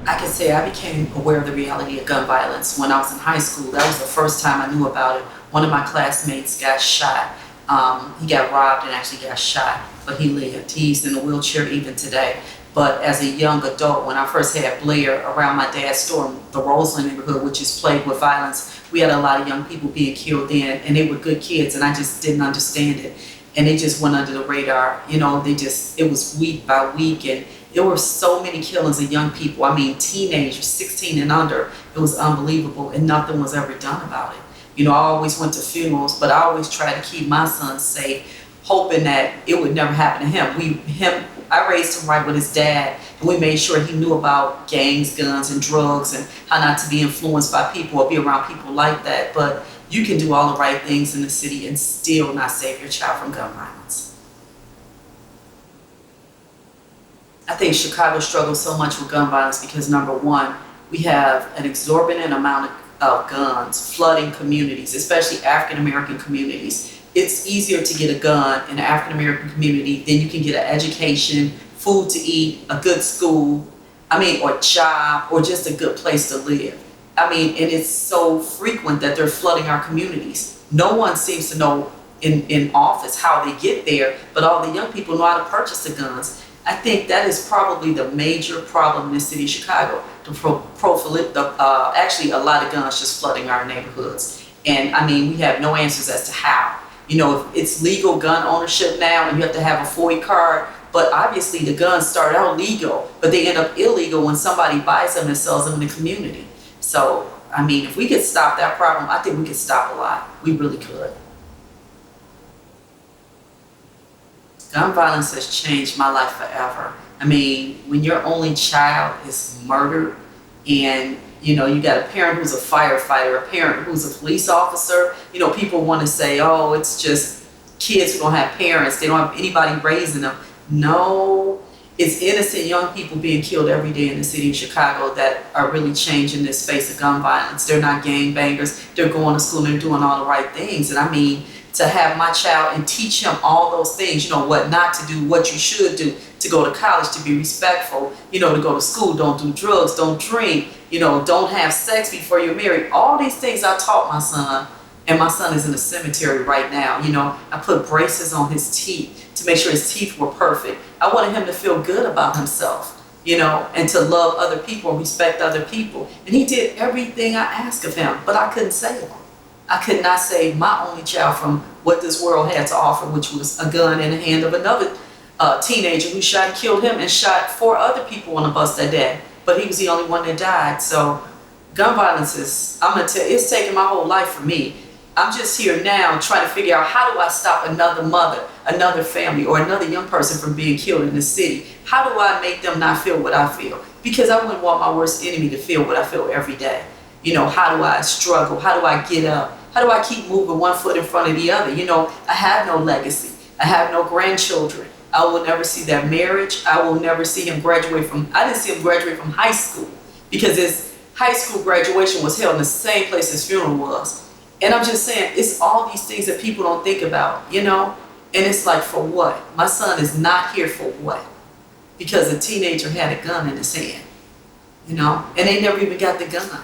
I can say I became aware of the reality of gun violence when I was in high school. That was the first time I knew about it. One of my classmates got shot. He got robbed and actually got shot, but he lived. He's in a wheelchair even today. But as a young adult, when I first had Blair around my dad's store in the Roseland neighborhood, which is plagued with violence, we had a lot of young people being killed then, and they were good kids, and I just didn't understand it. And they just went under the radar. It was week by week, and there were so many killings of young people. I mean, teenagers, 16 and under. It was unbelievable, and nothing was ever done about it. I always went to funerals, but I always tried to keep my son safe, hoping that it would never happen to him. I raised him right with his dad, and we made sure he knew about gangs, guns, and drugs, and how not to be influenced by people or be around people like that. But you can do all the right things in the city and still not save your child from gun violence. I think Chicago struggles so much with gun violence because, number one, we have an exorbitant amount of guns flooding communities, especially African American communities. It's easier to get a gun in an African American community than you can get an education, food to eat, a good school, or job, or just a good place to live. And it's so frequent that they're flooding our communities. No one seems to know in office how they get there, but all the young people know how to purchase the guns. I think that is probably the major problem in the city of Chicago. Actually, a lot of guns just flooding our neighborhoods. And we have no answers as to how. If it's legal gun ownership now and you have to have a FOIA card, but obviously the guns start out legal, but they end up illegal when somebody buys them and sells them in the community. So, if we could stop that problem, I think we could stop a lot. We really could. Gun violence has changed my life forever. When your only child is murdered and you got a parent who's a firefighter, a parent who's a police officer, people want to say, oh, it's just kids who don't have parents, they don't have anybody raising them. No, it's innocent young people being killed every day in the city of Chicago that are really changing this face of gun violence. They're not gangbangers, they're going to school and they're doing all the right things. And to have my child and teach him all those things, what not to do, what you should do, to go to college, to be respectful, to go to school, don't do drugs, don't drink, don't have sex before you're married. All these things I taught my son, and my son is in a cemetery right now. I put braces on his teeth to make sure his teeth were perfect. I wanted him to feel good about himself, and to love other people and respect other people. And he did everything I asked of him, but I couldn't save him. I could not save my only child from what this world had to offer, which was a gun in the hand of another teenager who shot and killed him and shot 4 other people on the bus that day. But he was the only one that died. So gun violence is, it's taken my whole life for me. I'm just here now trying to figure out, how do I stop another mother, another family, or another young person from being killed in the city? How do I make them not feel what I feel? Because I wouldn't want my worst enemy to feel what I feel every day. How do I struggle? How do I get up? How do I keep moving one foot in front of the other? I have no legacy. I have no grandchildren. I will never see their marriage. I will never see him graduate I didn't see him graduate from high school because his high school graduation was held in the same place his funeral was. And I'm just saying, it's all these things that people don't think about, And it's like, for what? My son is not here for what? Because a teenager had a gun in his hand, And they never even got the gun.